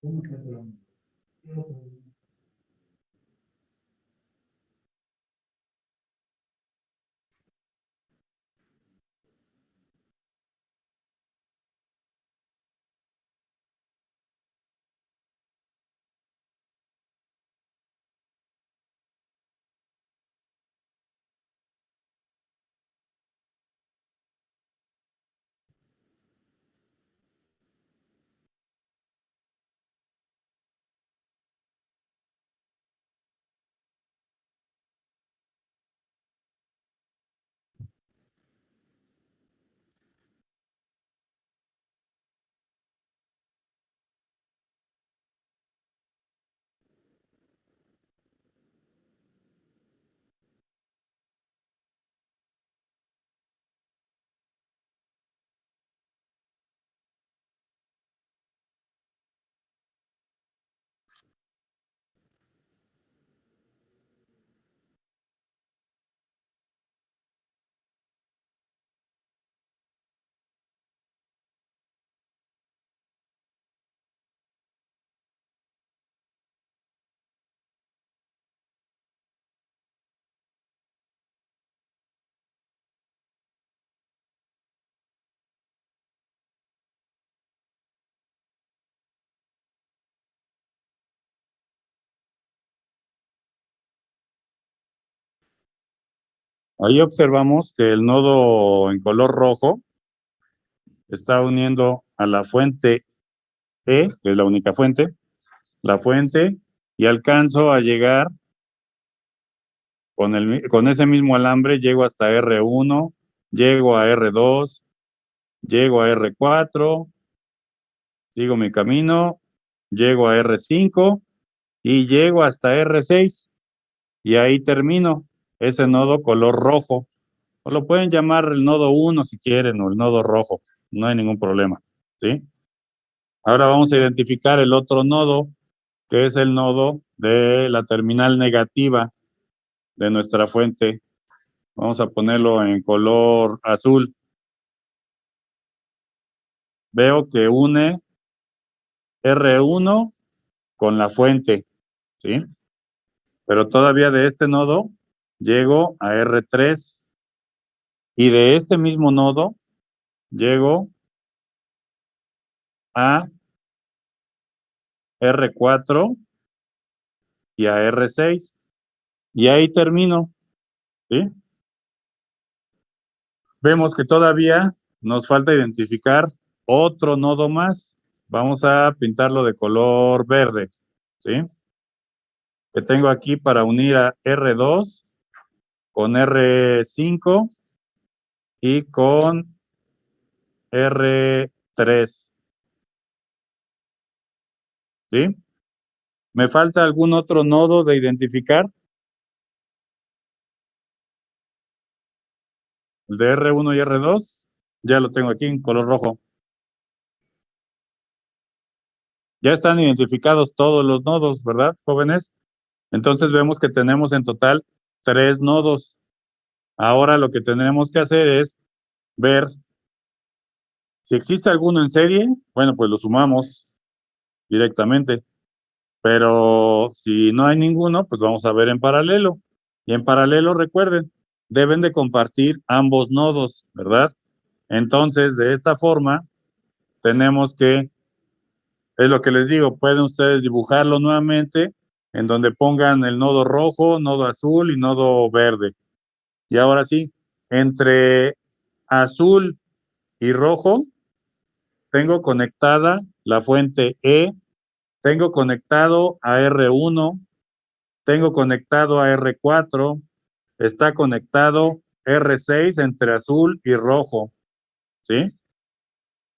¿Cómo que Ahí observamos que el nodo en color rojo está uniendo a la fuente E, que es la única fuente, y alcanzo a llegar con ese mismo alambre, llego hasta R1, llego a R2, llego a R4, sigo mi camino, llego a R5 y llego hasta R6 y ahí termino ese nodo color rojo. O lo pueden llamar el nodo 1 si quieren o el nodo rojo, no hay ningún problema, ¿sí? Ahora vamos a identificar el otro nodo, que es el nodo de la terminal negativa de nuestra fuente. Vamos a ponerlo en color azul. Veo que une R1 con la fuente, ¿sí? Pero todavía de este nodo llego a R3 y de este mismo nodo llego a R4 y a R6 y ahí termino, ¿sí? Vemos que todavía nos falta identificar otro nodo más. Vamos a pintarlo de color verde, ¿sí? Que tengo aquí para unir a R2 con R5 y con R3, ¿sí? ¿Me falta algún otro nodo de identificar? El de R1 y R2, ya lo tengo aquí en color rojo. Ya están identificados todos los nodos, ¿verdad, jóvenes? Entonces vemos que tenemos en total 3 nodos. Ahora lo que tenemos que hacer es ver si existe alguno en serie, bueno, pues lo sumamos directamente. Pero si no hay ninguno, pues vamos a ver en paralelo. Y en paralelo, recuerden, deben de compartir ambos nodos, ¿verdad? Entonces, de esta forma, tenemos que, es lo que les digo, pueden ustedes dibujarlo nuevamente en donde pongan el nodo rojo, nodo azul y nodo verde. Y ahora sí, entre azul y rojo, tengo conectada la fuente E, tengo conectado a R1, tengo conectado a R4, está conectado R6 entre azul y rojo, ¿sí?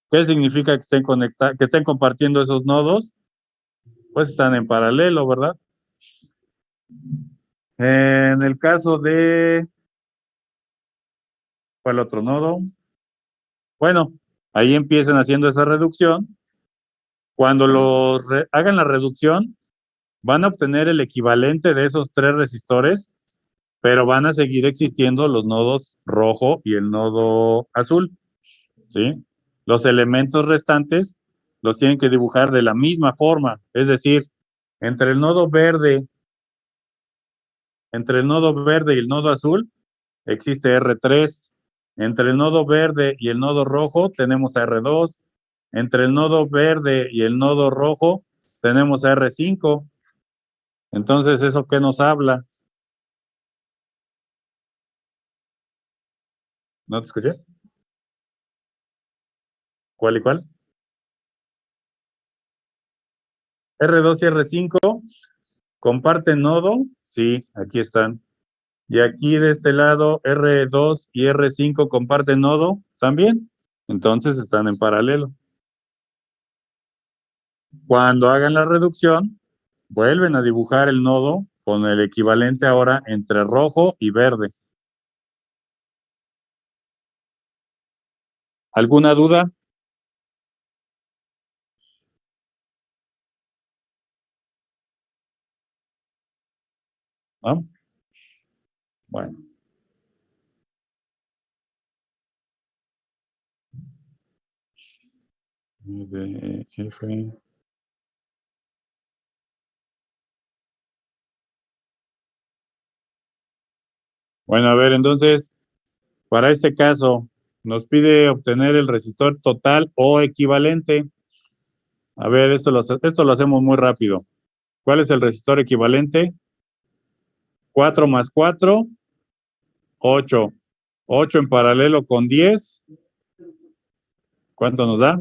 ¿Qué significa que que estén compartiendo esos nodos? Pues están en paralelo, ¿verdad? En el caso de, ¿cuál otro nodo? Bueno, ahí empiezan haciendo esa reducción. Cuando hagan la reducción, van a obtener el equivalente de esos 3 resistores, pero van a seguir existiendo los nodos rojo y el nodo azul, ¿sí? Los elementos restantes los tienen que dibujar de la misma forma, es decir, entre el nodo verde, y el nodo azul existe R3, entre el nodo verde y el nodo rojo tenemos a R2, entre el nodo verde y el nodo rojo tenemos a R5. Entonces, ¿eso qué nos habla? ¿No te escuché? ¿Cuál y cuál? R2 y R5 comparten nodo, sí, aquí están. Y aquí de este lado, R2 y R5 comparten nodo también. Entonces están en paralelo. Cuando hagan la reducción, vuelven a dibujar el nodo con el equivalente ahora entre rojo y verde. ¿Alguna duda? ¿No? Bueno. F. Bueno, a ver, entonces, para este caso, nos pide obtener el resistor total o equivalente. A ver, esto lo hacemos muy rápido. ¿Cuál es el resistor equivalente? 4 más 4, 8. 8 en paralelo con 10. ¿Cuánto nos da?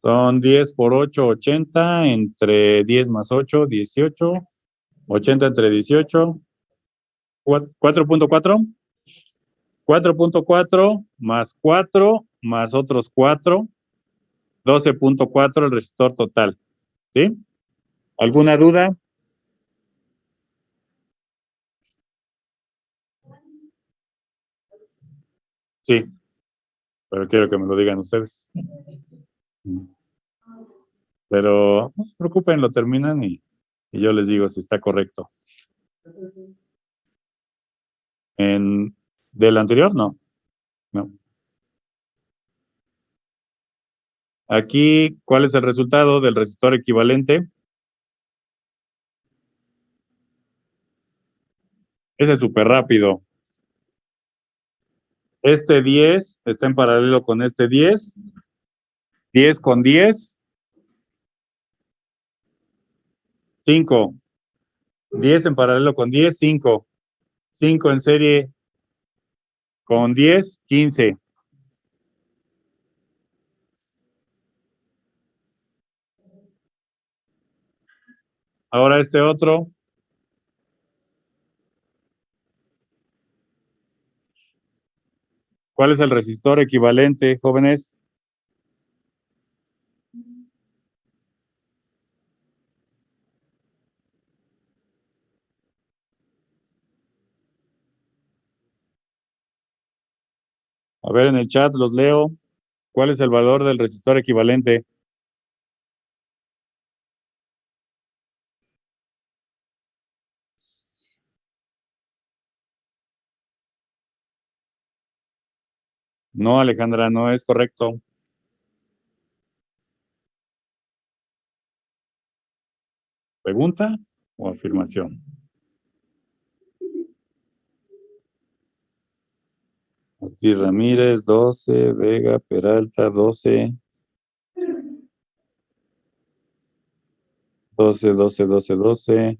Son 10 por 8, 80. Entre 10 más 8, 18. 80 entre 18. 4.4. 4.4 más 4 más otros 4. 12.4 el resistor total. ¿Sí? ¿Alguna duda? Sí, pero quiero que me lo digan ustedes. Pero no se preocupen, lo terminan y yo les digo si está correcto. ¿Del anterior? No. No. Aquí, ¿cuál es el resultado del resistor equivalente? Ese es súper rápido. Este 10 está en paralelo con este 10. 10 con 10. 5. 10 en paralelo con 10, 5. 5 en serie con 10, 15. Ahora este otro. ¿Cuál es el resistor equivalente, jóvenes? A ver, en el chat los leo. ¿Cuál es el valor del resistor equivalente? No, Alejandra, no es correcto. ¿Pregunta o afirmación? Aquí Ramírez, 12, Vega, Peralta, 12. 12, 12, 12, 12.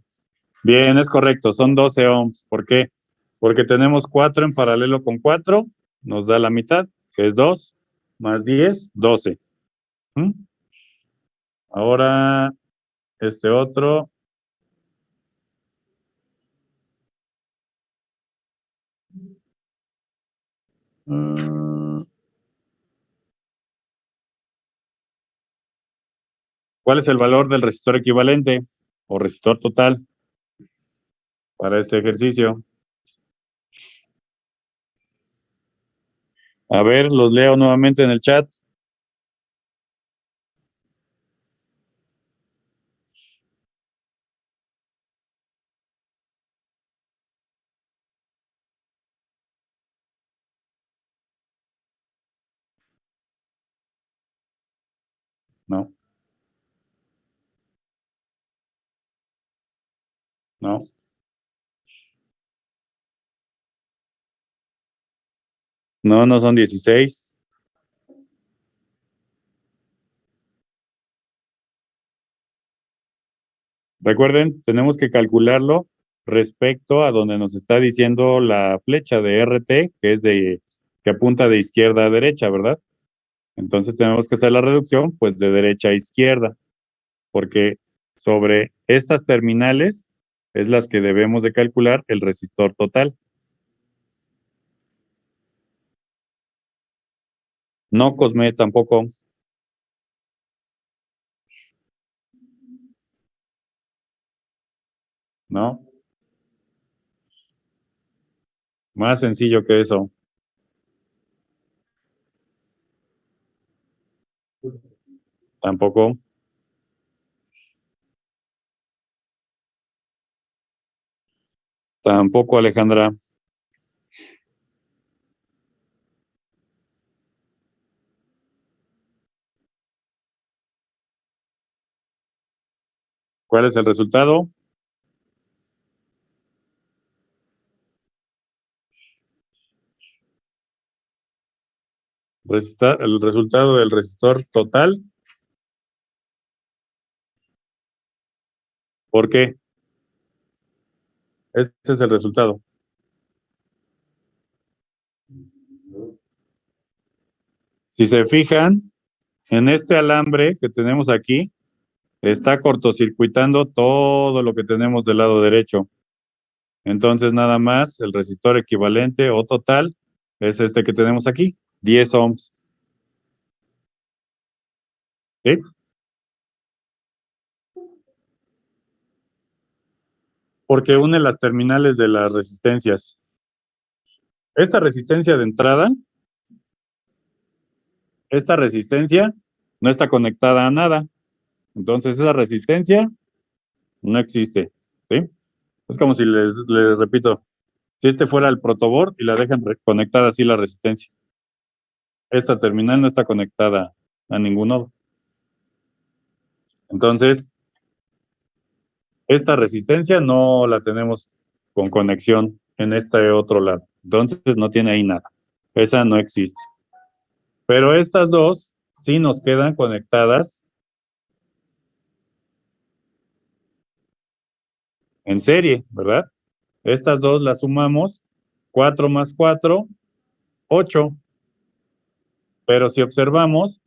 Bien, es correcto, son 12 ohms. ¿Por qué? Porque tenemos 4 en paralelo con 4, nos da la mitad, que es 2, más 10, 12. ¿Mm? Ahora, este otro. ¿Cuál es el valor del resistor equivalente o resistor total para este ejercicio? A ver, los leo nuevamente en el chat. No, no. No, no son 16. Recuerden, tenemos que calcularlo respecto a donde nos está diciendo la flecha de RT, que apunta de izquierda a derecha, ¿verdad? Entonces tenemos que hacer la reducción, pues de derecha a izquierda, porque sobre estas terminales es las que debemos de calcular el resistor total. No, Cosme, tampoco. No, más sencillo que eso. Tampoco. Tampoco, Alejandra. ¿Cuál es el resultado? El resultado del resistor total. ¿Por qué? Este es el resultado. Si se fijan, en este alambre que tenemos aquí, está cortocircuitando todo lo que tenemos del lado derecho. Entonces, nada más, el resistor equivalente o total es este que tenemos aquí, 10 ohms. ¿Sí? Porque une las terminales de las resistencias. Esta resistencia de entrada, esta resistencia no está conectada a nada. Entonces, esa resistencia no existe. ¿Sí? Es como si les repito, si este fuera el protoboard y la dejan conectada así la resistencia. Esta terminal no está conectada a ningún nodo. Entonces, esta resistencia no la tenemos con conexión en este otro lado. Entonces, no tiene ahí nada. Esa no existe. Pero estas dos sí nos quedan conectadas en serie, ¿verdad? Estas dos las sumamos, 4 más 4, 8. Pero si observamos,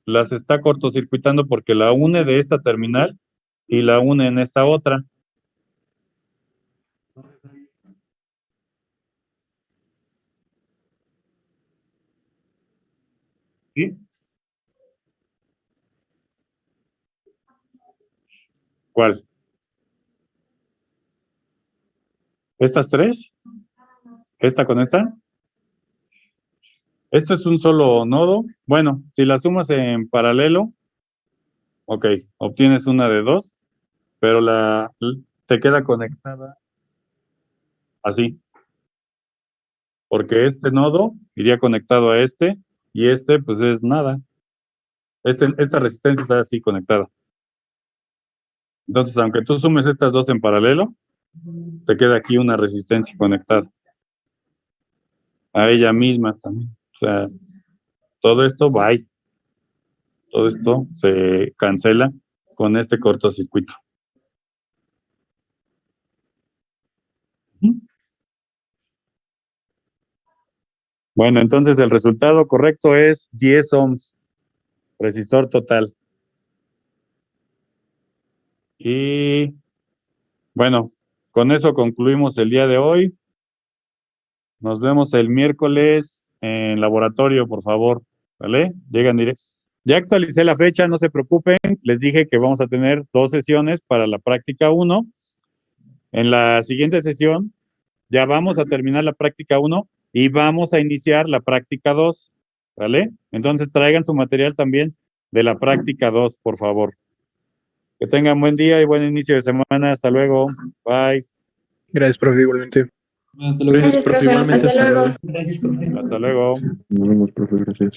las está cortocircuitando porque la une de esta terminal y la une en esta otra. ¿Sí? ¿Cuál? ¿Estas tres? ¿Esta con esta? Esto es un solo nodo. Bueno, si las sumas en paralelo, ok, obtienes una de 2, pero te queda conectada así. Porque este nodo iría conectado a este y este pues es nada. Esta resistencia está así conectada. Entonces, aunque tú sumes estas dos en paralelo, te queda aquí una resistencia conectada a ella misma también. O sea, todo esto va. Todo esto se cancela con este cortocircuito. Bueno, entonces el resultado correcto es 10 ohms, resistor total. Y bueno, con eso concluimos el día de hoy. Nos vemos el miércoles en laboratorio, por favor. ¿Vale? Llegan directo. Ya actualicé la fecha, no se preocupen. Les dije que vamos a tener 2 sesiones para la práctica 1. En la siguiente sesión ya vamos a terminar la práctica 1 y vamos a iniciar la práctica 2. ¿Vale? Entonces traigan su material también de la práctica 2, por favor. Que tengan buen día y buen inicio de semana. Hasta luego. Bye. Gracias, profe, igualmente. Hasta luego. Gracias, profe. igualmente. Hasta luego. Gracias, profe. Hasta luego. Nos vemos, profe, gracias.